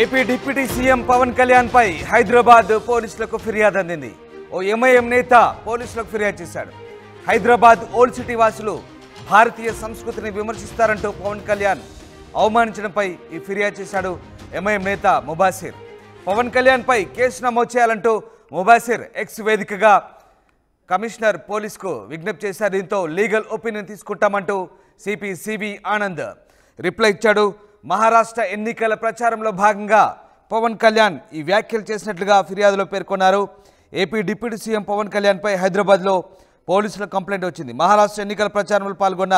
AP deputy CM Pawan Kalyan పై హైదరాబాద్ పోలీసులకు ఫిర్యాదు అందింది. ఓ ఎంఐఎం నేత పోలీసులకు ఫిర్యాదు చేశాడు. హైదరాబాద్ ఓల్డ్ సిటీ వాసులు భారతీయ సంస్కృతిని విమర్శిస్తారంటూ పవన్ కళ్యాణ్ అవమానించడంపై ఈ ఫిర్యాదు చేశాడు ఎంఐఎం నేత ముబాసిర్. పవన్ కళ్యాణ్ పై కేసు నమోదు చేయాలంటూ ముబాసిర్ ఎక్స్ వేదికగా కమిషనర్ పోలీసుకు విజ్ఞప్తి చేశారు. దీంతో లీగల్ ఒపీనియన్ తీసుకుంటామంటూ సిపి సివి ఆనంద్ రిప్లై ఇచ్చాడు. మహారాష్ట్ర ఎన్నికల ప్రచారంలో భాగంగా పవన్ కళ్యాణ్ ఈ వ్యాఖ్యలు చేసినట్లుగా ఫిర్యాదులో పేర్కొన్నారు. ఏపీ డిప్యూటీ సీఎం పవన్ కళ్యాణ్పై హైదరాబాద్లో పోలీసుల కంప్లైంట్ వచ్చింది. మహారాష్ట్ర ఎన్నికల ప్రచారంలో పాల్గొన్న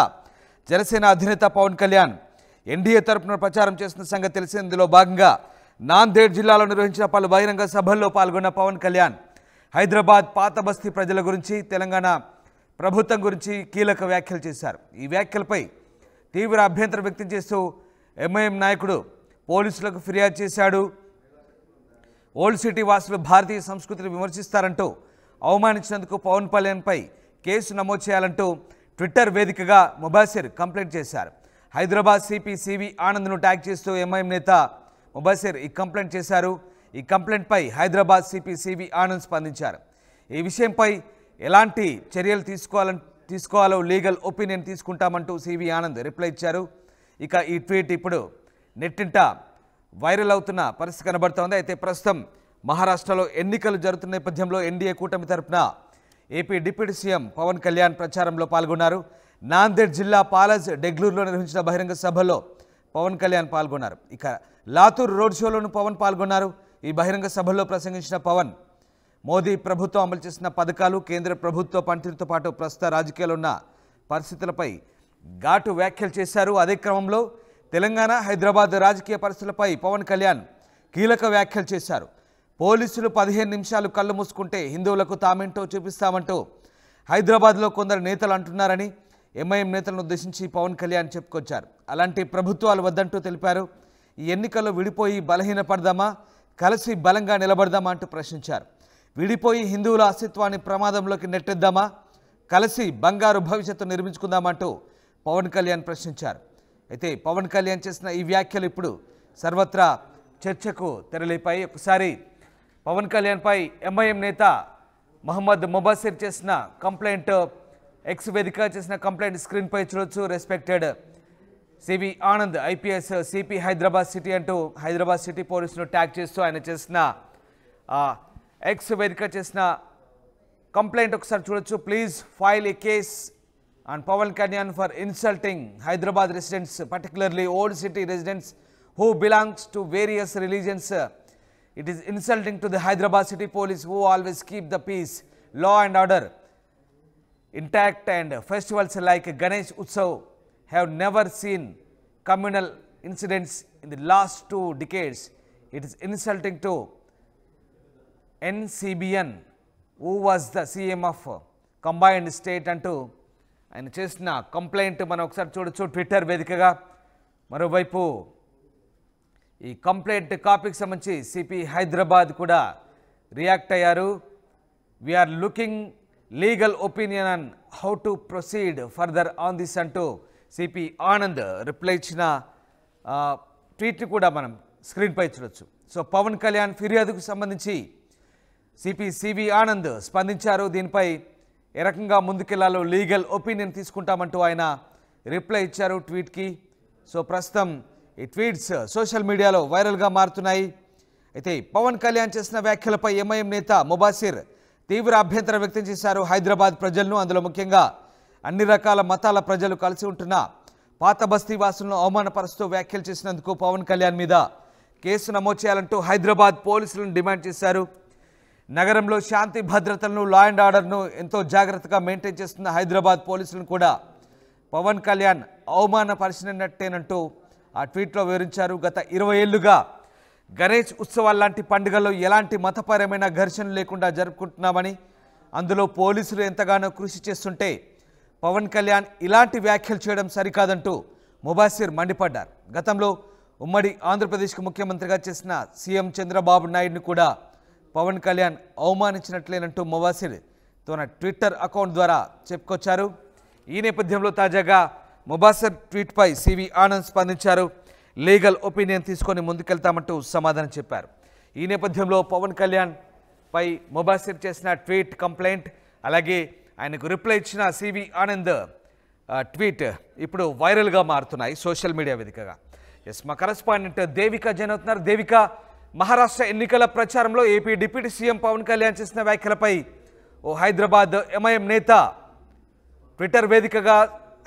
జనసేన అధినేత పవన్ కళ్యాణ్ ఎన్డీఏ తరపున ప్రచారం చేస్తున్న సంగతి తెలిసింది. ఇందులో భాగంగా నాందేడ్ జిల్లాలో నిర్వహించిన పలు బహిరంగ సభల్లో పాల్గొన్న పవన్ కళ్యాణ్ హైదరాబాద్ పాత బస్తీ ప్రజల గురించి, తెలంగాణ ప్రభుత్వం గురించి కీలక వ్యాఖ్యలు చేశారు. ఈ వ్యాఖ్యలపై తీవ్ర అభ్యంతరం వ్యక్తం చేస్తూ ఎంఐఎం నాయకుడు పోలీసులకు ఫిర్యాదు చేశాడు. ఓల్డ్ సిటీ వాసులు భారతీయ సంస్కృతిని విమర్శిస్తారంటూ అవమానించినందుకు పవన్ కళ్యాణ్పై కేసు నమోదు చేయాలంటూ ట్విట్టర్ వేదికగా ముబాసిర్ కంప్లైంట్ చేశారు. హైదరాబాద్ సిపి సివి ఆనంద్ను ట్యాగ్ చేస్తూ ఎంఐఎం నేత ముబాసిర్ ఈ కంప్లైంట్ చేశారు. ఈ కంప్లైంట్పై హైదరాబాద్ సిపి సివి ఆనంద్ స్పందించారు. ఈ విషయంపై ఎలాంటి చర్యలు తీసుకోవాలో లీగల్ ఒపీనియన్ తీసుకుంటామంటూ సివి ఆనంద్ రిప్లై ఇచ్చారు. ఇక ఈ ట్వీట్ ఇప్పుడు నెట్టింట వైరల్ అవుతున్న పరిస్థితి కనబడుతోంది. అయితే ప్రస్తుతం మహారాష్ట్రలో ఎన్నికలు జరుగుతున్న నేపథ్యంలో ఎన్డీఏ కూటమి తరపున AP deputy CM Pawan Kalyan ప్రచారంలో పాల్గొన్నారు. నాందేడ్ జిల్లా పాలజ్ డెగ్లూరులో నిర్వహించిన బహిరంగ సభలో పవన్ కళ్యాణ్ పాల్గొన్నారు. ఇక లాతూర్ రోడ్ షోలోనూ పవన్ పాల్గొన్నారు. ఈ బహిరంగ సభలో ప్రసంగించిన పవన్ మోదీ ప్రభుత్వం అమలు చేసిన పథకాలు, కేంద్ర ప్రభుత్వ పనితీరుతో పాటు ప్రస్తుత రాజకీయాల్లో ఉన్న పరిస్థితులపై ఘాటు వ్యాఖ్యలు చేశారు. అదే క్రమంలో తెలంగాణ, హైదరాబాద్ రాజకీయ పరిస్థితులపై పవన్ కళ్యాణ్ కీలక వ్యాఖ్యలు చేశారు. పోలీసులు 15 నిమిషాలు కళ్ళు మూసుకుంటే హిందువులకు తామేంటో చూపిస్తామంటూ హైదరాబాద్లో కొందరు నేతలు అంటున్నారని ఎంఐఎం నేతలను ఉద్దేశించి పవన్ కళ్యాణ్ చెప్పుకొచ్చారు. అలాంటి ప్రభుత్వాలు వద్దంటూ తెలిపారు. ఈ ఎన్నికల్లో విడిపోయి బలహీనపడదామా, కలిసి బలంగా నిలబడదామా అంటూ ప్రశ్నించారు. విడిపోయి హిందువుల అస్తిత్వాన్ని ప్రమాదంలోకి నెట్టేద్దామా, కలిసి బంగారు భవిష్యత్తు నిర్మించుకుందామంటూ పవన్ కళ్యాణ్ ప్రశ్నించారు. అయితే పవన్ కళ్యాణ్ చేసిన ఈ వ్యాఖ్యలు ఇప్పుడు సర్వత్రా చర్చకు తెరలేపాయి. ఒకసారి పవన్ కళ్యాణ్పై ఎంఐఎం నేత మహమ్మద్ ముబాసిర్ చేసిన కంప్లైంట్, ఎక్స్ వేదిక చేసిన కంప్లైంట్ స్క్రీన్పై చూడొచ్చు. Respected CV Anand IPS CP Hyderabad city అంటూ హైదరాబాద్ సిటీ పోలీసును ట్యాగ్ చేస్తూ ఆయన చేసిన ఎక్స్ వేదిక చేసిన కంప్లైంట్ ఒకసారి చూడొచ్చు. Please file A case on Pawan Kalyan for insulting Hyderabad residents, particularly old city residents who belongs to various religions. It is insulting to the Hyderabad city police who always keep the peace, law and order intact, and festivals like Ganesh Utsav have never seen communal incidents in the last 2 decades. It is insulting to NCBN, who was the CM of combined state, అంటూ ఆయన చేసిన complaint మనం ఒకసారి చూడొచ్చు Twitter వేదికగా. మరోవైపు ఈ complaint కాపీకి సంబంధించి సిపి హైదరాబాద్ కూడా రియాక్ట్ అయ్యారు. We're looking legal opinion on how to proceed further on this అంటూ సిపి ఆనంద్ రిప్లై ఇచ్చిన ట్వీట్ కూడా మనం స్క్రీన్పై చూడొచ్చు. సో పవన్ కళ్యాణ్ ఫిర్యాదుకు సంబంధించి సిపి సివి ఆనంద్ స్పందించారు. దీనిపై ఏ రకంగా ముందుకెళ్లాలో లీగల్ ఒపీనియన్ తీసుకుంటామంటూ ఆయన రిప్లై ఇచ్చారు ట్వీట్కి. సో ప్రస్తుతం ఈ ట్వీట్స్ సోషల్ మీడియాలో వైరల్గా మారుతున్నాయి. అయితే పవన్ కళ్యాణ్ చేసిన వ్యాఖ్యలపై ఎంఐఎం నేత ముబాసిర్ తీవ్ర అభ్యంతరం వ్యక్తం చేశారు. హైదరాబాద్ ప్రజలను, అందులో ముఖ్యంగా అన్ని రకాల మతాల ప్రజలు కలిసి ఉంటున్న పాత బస్తీ వాసులను అవమానపరుస్తూ వ్యాఖ్యలు చేసినందుకు పవన్ కళ్యాణ్ మీద కేసు నమోదు చేయాలంటూ హైదరాబాద్ పోలీసులను డిమాండ్ చేశారు. నగరంలో శాంతి భద్రతలను, లా అండ్ ఆర్డర్ను ఎంతో జాగ్రత్తగా మెయింటైన్ చేస్తున్న హైదరాబాద్ పోలీసులను కూడా పవన్ కళ్యాణ్ అవమానపరిచినట్టేనంటూ ఆ ట్వీట్లో వివరించారు. గత 20 ఏళ్లుగా గణేష్ ఉత్సవాలు లాంటి పండుగల్లో ఎలాంటి మతపరమైన ఘర్షణ లేకుండా జరుపుకుంటున్నామని, అందులో పోలీసులు ఎంతగానో కృషి చేస్తుంటే పవన్ కళ్యాణ్ ఇలాంటి వ్యాఖ్యలు చేయడం సరికాదంటూ ముబాసిర్ మండిపడ్డారు. గతంలో ఉమ్మడి ఆంధ్రప్రదేశ్కు ముఖ్యమంత్రిగా చేసిన సీఎం చంద్రబాబు నాయుడును కూడా పవన్ కళ్యాణ్ అవమానించినట్లేనంటూ ముబాసిర్ తన ట్విట్టర్ అకౌంట్ ద్వారా చెప్పుకొచ్చారు. ఈ నేపథ్యంలో తాజాగా ముబాసిర్ ట్వీట్పై సివి ఆనంద్ స్పందించారు. లీగల్ ఒపీనియన్ తీసుకొని ముందుకెళ్తామంటూ సమాధానం చెప్పారు. ఈ నేపథ్యంలో పవన్ కళ్యాణ్ పై ముబాసిర్ చేసిన ట్వీట్ కంప్లైంట్ అలాగే ఆయనకు రిప్లై ఇచ్చిన సివి ఆనంద్ ట్వీట్ ఇప్పుడు వైరల్గా మారుతున్నాయి సోషల్ మీడియా వేదికగా. మా కరెస్పాండెంట్ దేవిక జైన్ అవుతున్నారు. దేవిక, మహారాష్ట్ర ఎన్నికల ప్రచారంలో AP deputy CM Pawan Kalyan చేసిన వ్యాఖ్యలపై ఓ హైదరాబాద్ ఎంఐఎం నేత ట్విట్టర్ వేదికగా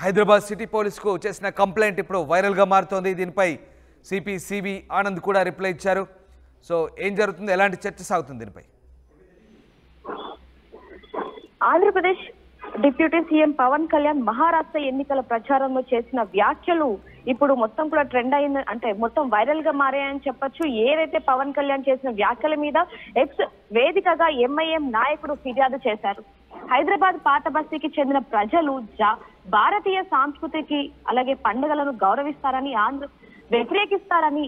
హైదరాబాద్ సిటీ పోలీసుకు చేసిన కంప్లైంట్ ఇప్పుడు వైరల్గా మారుతోంది. దీనిపై సివి ఆనంద్ కూడా రిప్లై ఇచ్చారు. సో ఏం జరుగుతుంది, ఎలాంటి చర్చ సాగుతుంది దీనిపై? ఆంధ్రప్రదేశ్ డిప్యూటీ సీఎం పవన్ కళ్యాణ్ మహారాష్ట్ర ఎన్నికల ప్రచారంలో చేసిన వ్యాఖ్యలు ఇప్పుడు మొత్తం కూడా ట్రెండ్ అయింది, అంటే మొత్తం వైరల్ గా మారాయని చెప్పొచ్చు. ఏదైతే పవన్ కళ్యాణ్ చేసిన వ్యాఖ్యల మీద ఎక్స్ వేదికగా ఎంఐఎం నాయకుడు ఫిర్యాదు చేశారు. హైదరాబాద్ పాత బస్తీకి చెందిన ప్రజలు భారతీయ సంస్కృతికి అలాగే పండుగలను గౌరవిస్తారని వ్యతిరేకిస్తారని,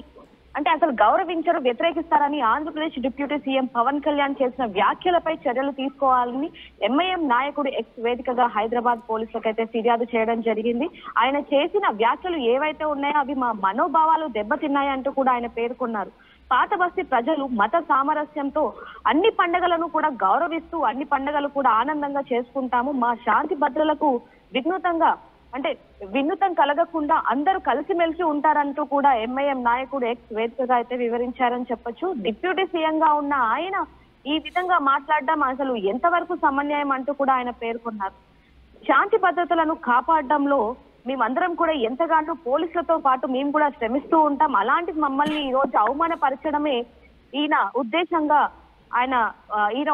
అంటే అసలు గౌరవించరు, వ్యతిరేకిస్తారని ఆంధ్రప్రదేశ్ డిప్యూటీ సీఎం పవన్ కళ్యాణ్ చేసిన వ్యాఖ్యలపై చర్యలు తీసుకోవాలని ఎంఐఎం నాయకుడు ఎక్స్ వేదికగా హైదరాబాద్ పోలీసులకైతే ఫిర్యాదు చేయడం జరిగింది. ఆయన చేసిన వ్యాఖ్యలు ఏవైతే ఉన్నాయో అవి మా మనోభావాలు దెబ్బతిన్నాయంటూ కూడా ఆయన పేర్కొన్నారు. పాత బస్తీ ప్రజలు మత సామరస్యంతో అన్ని పండుగలను కూడా గౌరవిస్తూ అన్ని పండుగలు కూడా ఆనందంగా చేసుకుంటాము. మా శాంతి భద్రతలకు వినూతం కలగకుండా అందరూ కలిసిమెలిసి ఉంటారంటూ కూడా ఎంఐఎం నాయకుడు ఎక్స్ వేదికగా అయితే వివరించారని చెప్పొచ్చు. డిప్యూటీ సీఎం గా ఉన్న ఆయన ఈ విధంగా మాట్లాడడం అసలు ఎంతవరకు సమన్వయం అంటూ కూడా ఆయన పేర్కొన్నారు. శాంతి భద్రతలను కాపాడడంలో మేమందరం కూడా ఎంతగానో పోలీసులతో పాటు మేము కూడా శ్రమిస్తూ ఉంటాం. అలాంటి మమ్మల్ని ఈ రోజు అవమానపరచడమే ఈయన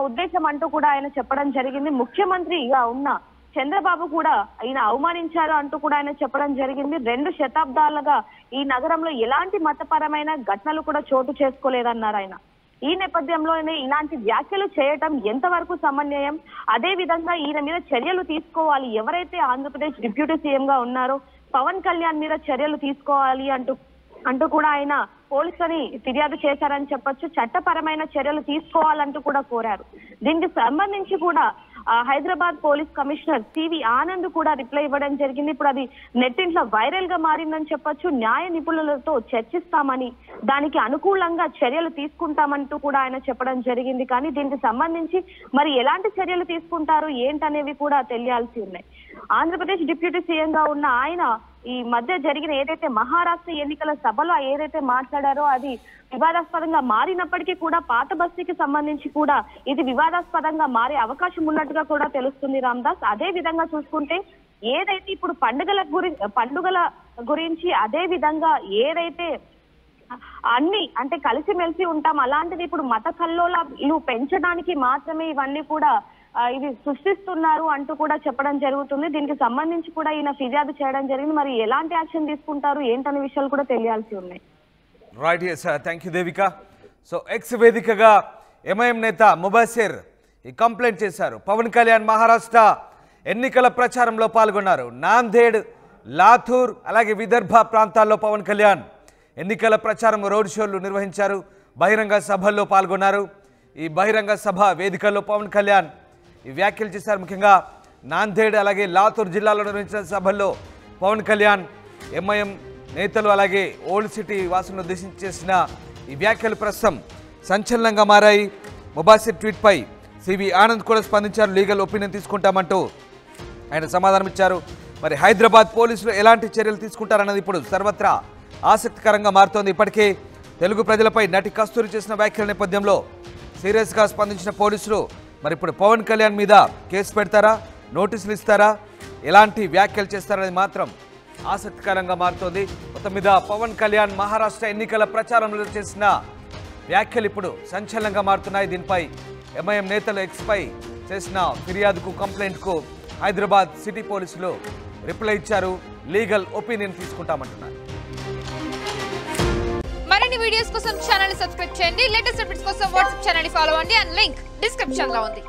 ఉద్దేశం అంటూ కూడా ఆయన చెప్పడం జరిగింది. ముఖ్యమంత్రిగా ఉన్న చంద్రబాబు కూడా ఈయన అవమానించారు అంటూ కూడా ఆయన చెప్పడం జరిగింది. 2 శతాబ్దాలుగా ఈ నగరంలో ఎలాంటి మతపరమైన ఘటనలు కూడా చోటు చేసుకోలేదన్నారు ఆయన. ఈ నేపథ్యంలోనే ఇలాంటి వ్యాఖ్యలు చేయటం ఎంతవరకు సమన్వయం, అదే విధంగా ఈయన మీద చర్యలు తీసుకోవాలి, ఎవరైతే ఆంధ్రప్రదేశ్ డిప్యూటీ సీఎం గా ఉన్నారో పవన్ కళ్యాణ్ మీద చర్యలు తీసుకోవాలి అంటూ కూడా ఆయన పోలీసులని ఫిర్యాదు చేశారని చెప్పొచ్చు. చట్టపరమైన చర్యలు తీసుకోవాలంటూ కూడా కోరారు. దీనికి సంబంధించి కూడా Hyderabad police commissioner CV Anand కూడా రిప్లై ఇవ్వడం జరిగింది. ఇప్పుడు అది నెట్టింట్లో వైరల్ గా మారిందని చెప్పొచ్చు. న్యాయ నిపుణులతో చర్చిస్తామని, దానికి అనుకూలంగా చర్యలు తీసుకుంటామంటూ కూడా ఆయన చెప్పడం జరిగింది. కానీ దీనికి సంబంధించి మరి ఎలాంటి చర్యలు తీసుకుంటారు ఏంటనేవి కూడా తెలియాల్సి ఉన్నాయి. ఆంధ్రప్రదేశ్ డిప్యూటీ సీఎం గా ఉన్న ఆయన ఈ మధ్య జరిగిన ఏదైతే మహారాష్ట్ర ఎన్నికల సభలో ఏదైతే మాట్లాడారో అది వివాదాస్పదంగా మారినప్పటికీ కూడా పాత బస్తీకి సంబంధించి కూడా ఇది వివాదాస్పదంగా మారే అవకాశం ఉన్నట్టుగా కూడా తెలుస్తుంది రామ్దాస్. అదే విధంగా చూసుకుంటే ఏదైతే ఇప్పుడు పండుగల గురించి అదే విధంగా ఏదైతే అన్ని అంటే కలిసిమెలిసి ఉంటాం, అలాంటిది ఇప్పుడు మత కల్లోలాలు పెంచడానికి మాత్రమే ఇవన్నీ కూడా ఇది సృష్టిస్తున్నారు అంటూ కూడా చెప్పడం జరుగుతుంది. దీనికి సంబంధించి కూడా ఈయన ఫిర్యాదు చేయడం జరిగింది. మరి ఎలాంటి యాక్షన్ తీసుకుంటారు ఏంటనే విషయాలు కూడా తెలియాల్సి ఉన్నాయి. Right, thank you Devika. So X వేదికగా ఎంఐఎం నేత ముబాసిర్ ఈ కంప్లైంట్ చేశారు. పవన్ కళ్యాణ్ మహారాష్ట్ర ఎన్నికల ప్రచారంలో పాల్గొన్నారు. నాందేడ్, లాతూర్ అలాగే విదర్భ ప్రాంతాల్లో పవన్ కళ్యాణ్ ఎన్నికల ప్రచారం రోడ్ షోలు నిర్వహించారు. బహిరంగ సభల్లో పాల్గొన్నారు. ఈ బహిరంగ సభ వేదికల్లో పవన్ కళ్యాణ్ ఈ వ్యాఖ్యలు చేశారు. ముఖ్యంగా నాందేడ్ అలాగే లాతూర్ జిల్లాలో నిర్వహించిన సభల్లో పవన్ కళ్యాణ్ ఎంఐఎం నేతలు అలాగే ఓల్డ్ సిటీ వాసులను ఉద్దేశించి చేసిన ఈ వ్యాఖ్యలు ప్రస్తుతం సంచలనంగా మారాయి. ముబాసిర్ ట్వీట్పై సివి ఆనంద్ కూడా స్పందించారు. లీగల్ ఒపీనియన్ తీసుకుంటామంటూ ఆయన సమాధానం ఇచ్చారు. మరి హైదరాబాద్ పోలీసులు ఎలాంటి చర్యలు తీసుకుంటారన్నది ఇప్పుడు సర్వత్రా ఆసక్తికరంగా మారుతోంది. ఇప్పటికే తెలుగు ప్రజలపై నటి కస్తూరి చేసిన వ్యాఖ్యల నేపథ్యంలో సీరియస్గా స్పందించిన పోలీసులు మరి ఇప్పుడు పవన్ కళ్యాణ్ మీద కేసు పెడతారా, నోటీసులు ఇస్తారా, ఎలాంటి వ్యాఖ్యలు చేస్తారనేది మాత్రం ఆసక్తికరంగా మారుతోంది. మొత్తం మీద పవన్ కళ్యాణ్ మహారాష్ట్ర ఎన్నికల ప్రచారంలో చేసిన వ్యాఖ్యలు ఇప్పుడు సంచలనంగా మారుతున్నాయి. దీనిపై ఎంఐఎం నేతలు ఎక్స్పై చేసిన ఫిర్యాదుకు కంప్లైంట్కు హైదరాబాద్ సిటీ పోలీసులు రిప్లై ఇచ్చారు. లీగల్ ఒపీనియన్ తీసుకుంటామంటున్నారు. మరిన్ని వీడియోస్ కోసం ఛానల్ ని సబ్స్క్రైబ్ చేయండి. లేటెస్ట్ అప్డేట్స్ కోసం వాట్సాప్ ఛానల్ ని ఫాలో అవ్వండి. అండ్ లింక్ డిస్క్రిప్షన్ లో ఉంది.